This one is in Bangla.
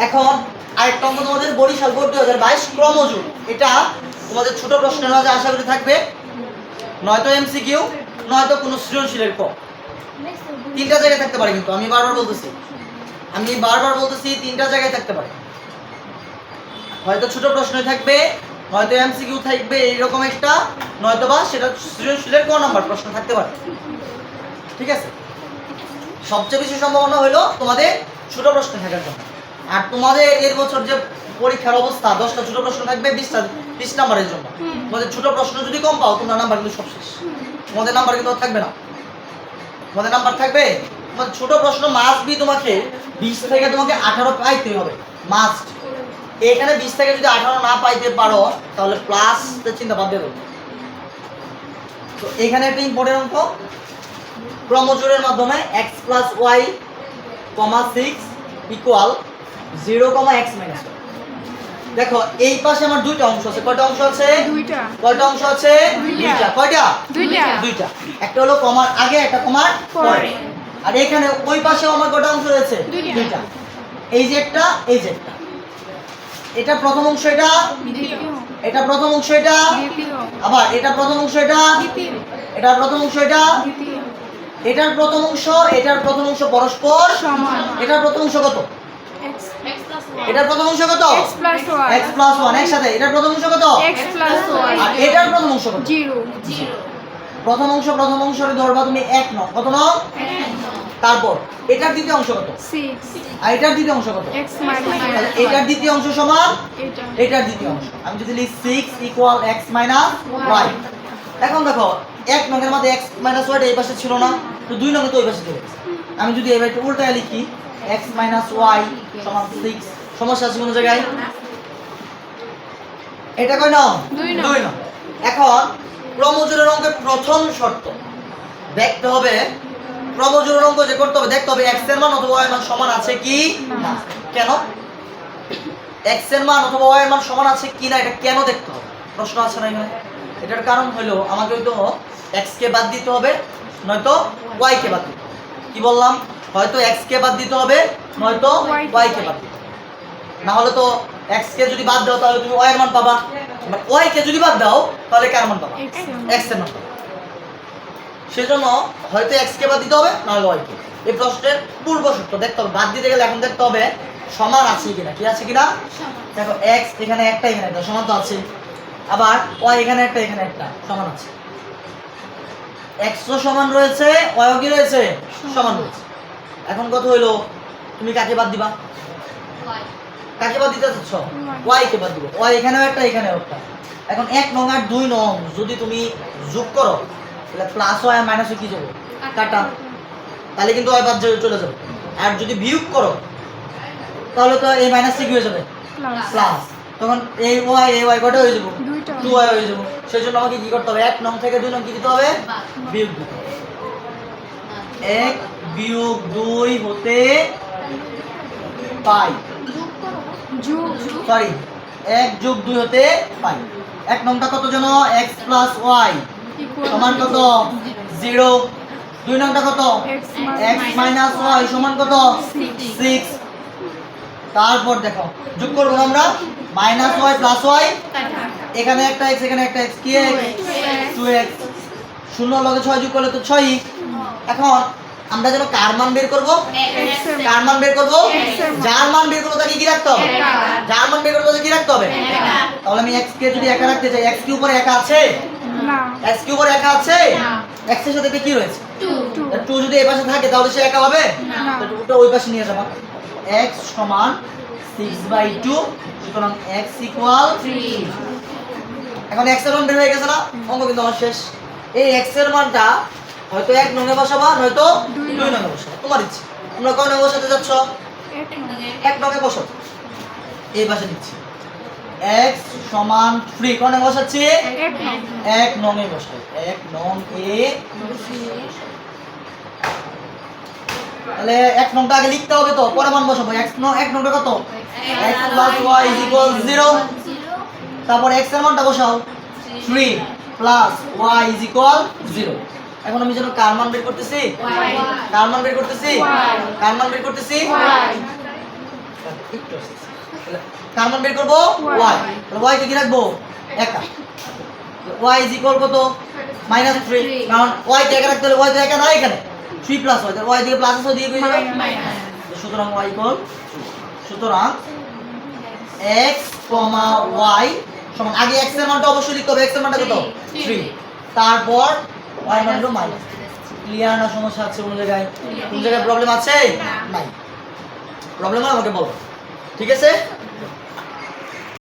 এখন আরেকটা অঙ্ক তোমাদের বরিশাল বোর্ড 2022 ক্রমজোর। এটা তোমাদের ছোট প্রশ্নের মাঝে আশা করি থাকবে, নয়তো এমসিকিউ নয়তো কোনো সৃজনশীলের ক। তিনটা জায়গায় থাকতে পারে, কিন্তু আমি বারবার বলতেছি তিনটা জায়গায় থাকতে পারে। হয়তো ছোট প্রশ্ন থাকবে, হয়তো এমসিকিউ থাকবে এইরকম একটা, নয়তো বা সেটা সৃজনশীলের ক নাম্বার প্রশ্ন থাকতে পারে। ঠিক আছে, সবচেয়ে বেশি সম্ভাবনা হলো তোমাদের ছোট প্রশ্ন থাকার জন্য। আর তোমাদের এর বছর যে পরীক্ষার অবস্থা, 10টা ছোট প্রশ্ন থাকবে 20 নাম্বারের জন্য। তোমাদের ছোট প্রশ্ন যদি কম পাও, তোমার নাম্বার কিন্তু সব শেষ। তোমাদের নাম্বার কিন্তু থাকবে না। তোমাদের নাম্বার থাকবে, তোমাদের ছোট প্রশ্ন মাস্ট বি তোমাকে 20 থেকে তোমাকে 18 পাইতে হবে, মাস্ট। এখানে 20 থেকে যদি 18 না পাইতে পারো, তাহলে প্লাস চিন্তা বাদ দিয়ে দেবো। তো এখানে একটা ইম্পর্টেন্ট অঙ্ক, ক্রমজোড়ের মাধ্যমে x + y, 6 = 0, x - 1। দেখো এই পাশে আমার দুইটা অংশ আছে। কয়টা অংশ আছে? দুইটা। কয়টা অংশ আছে? দুইটা। কয়টা? দুইটা। একটা হলো কমার আগে, একটা কমার পরে। আর এখানে ওই পাশেও আমার কয়টা অংশ রয়েছে? দুইটা। এই যে একটা, এই যে একটা। এটা প্রথম অংশ, এটা দ্বিতীয়। এটা প্রথম অংশ, এটা দ্বিতীয়। আবার এটা প্রথম অংশ, এটা দ্বিতীয়। এটা প্রথম অংশ, এটা দ্বিতীয়। এটার প্রথম অংশ, এটার প্রথম অংশ পরস্পর সমান। এটার প্রথম অংশ কত? x + y। এটার প্রথম অংশ কত? x + 1 একসাথে। এটার প্রথম অংশ কত? x + y। আর এটার প্রথম অংশ কত? 0। প্রথম অংশরে ধরবা তুমি 1 নং। কত নং? 1 নং। তারপর এটার দ্বিতীয় অংশ কত? 6। আর এটার দ্বিতীয় অংশ কত? x - 1। এটার দ্বিতীয় অংশ সমান এটার দ্বিতীয় অংশ। আমি যদি লিখি 6 = x - y। এখন দেখো 1 নং এর মধ্যে x - y এই পাশে ছিল না, তো 2 নং এ তো ওই পাশে চলে গেছে। আমি যদি এবার একটু উল্টায় লিখি x - y = 6, সমস্যা আছে কোন জায়গায়? এটা কয় নং? 2 নং। এখন ক্রমজোড়ের অঙ্কের প্রথম শর্ত দেখতে হবে, ক্রমজোড়ের অঙ্ক যে করতে হবে দেখতে হবে x এর মান অথবা y এর মান সমান আছে কি না। কেন? x এর মান অথবা y এর মান সমান আছে কি না, এটা কেন দেখতে হবে? প্রশ্ন আছে না এখানে? এটার কারণ হলো আমাকে হয়তো x কে বাদ দিতে হবে, নয়তো y কে বাদ দিতে হবে। কি বললাম? হয়তো x কে বাদ দিতে হবে, নয়তো y কে বাদ দিতে হবে। না হলে তো x কে যদি বাদ দাও তাহলে তুমি y এর মান পাবা, y কে যদি বাদ দাও তাহলে কার মান পাবা? x এর মান পাবা। সেজন্য হয়তো x কে বাদ দিতে হবে, না হলে y কে। এই প্রশ্নের পূর্ব শর্ত দেখতে হবে, বাদ দিতে গেলে এখন দেখতে হবে সমান আছে কিনা। কি আছে কিনা? দেখো x এখানে একটা, এখানে একটা, সমান তো আছে। আবার y এখানে একটা, এখানে একটা, সমান আছে। x ও সমান রয়েছে, y ও কি রয়েছে? সমান রয়েছে। এখন কথা হলো তুমি কাকে বাদ দিবা? কাকে বাদ দিতে চাচ্ছ? y কে বাদ দিব। y এখানেও একটা, এখানেও একটা। এখন 1 নং আর 2 নং যদি তুমি যোগ করো, তাহলে প্লাস y আর মাইনাস কি যাবে? কাটা। তাহলে কিন্তু y বাদ চলে যাবে। আর যদি বিয়োগ করো তাহলে তো এই মাইনাস কি হয়ে যাবে? প্লাস। তখন এই y কত হয়ে যাবে? 2y হয়ে যাবে। সেজন্য আমাকে কি করতে হবে? 1 নং থেকে 2 নং কি দিতে হবে? বিয়োগ দিতে হবে। 1 বিয়োগ 2 হতে পাই। সরি, 1 যোগ 2 হতে পাই। 1 নংটা কত জানো? x + y সমান কত? 0। 2 নংটা কত? x - y সমান কত? 6। তারপর দেখো যোগ করব আমরা, -y + y, এখানে একটা x, এখানে একটা x, কি x? 2x। 0 লগে 6 যোগ করলে তো 6ই। এখন আমরা যেন কার মান বের করব? কার মান বের করব? যার মান বের করব তাকে কি রাখতে হবে? যার মান বের করব তাকে কি রাখতে হবে? তাহলে আমি x কে যদি একা রাখতে চাই, x কি উপরে একা আছে? না। x কি উপরে একা আছে? না। x এর সাথে কি রয়েছে? 2। 2 যদি এই পাশে থাকে তাহলে সে একা হবে না। তো 2টা ওই পাশে নিয়ে যাব। x সমান 6/2, সুতরাং x = 3। এখন x এর মান বের হয়ে গেছে না? অঙ্ক কিন্তু আমার শেষ। এই x এর মানটা হয়তো 1 নং এ বসাবা, নয়তো 2 নং এ বসাবা, তোমার ইচ্ছে। তোমরা কয় নং এ বসাতে যাচ্ছ? 1 নং এ বসাও। এই পাশে দিচ্ছি x সমান 3, কোন নং এ বসাচ্ছি? 1 নং এ বসাই। 1 নং এ বসিয়ে তাহলে 1 নংটা আগে লিখতে হবে, তো পরে মান বসাবো। 1 নংটা কত? x + y = 0। তারপর x এর মানটা বসাও, 3 + y = 0। এখন আমি যেন কার মান বের করতেছি? কার মান বের করতেছি? কার মান বের করতেছি? একটু আসছে। তাহলে কার মান বের করবো y, তাহলে y কে কি রাখবো একা, y ইজ ইকুয়াল কত -3, কারণ y কে একা রাখতে হলে y তো একা না এখানে 3 প্লাস y, তাহলে y দিকে প্লাস আছে ওদিকে কই যাবে সুতরাং y ইকুয়াল, সুতরাং x, y সমান, আগে x এর মানটা অবশ্যই লিখতে হবে, x এর মানটা কত 3, তারপর y মান হলো মাইনাস। ক্লিয়ার না? সমস্যা আছে কোন জায়গায়? কোন জায়গায় প্রবলেম আছে? নাই। প্রবলেম হলে আমাকে বলো, ঠিক আছে?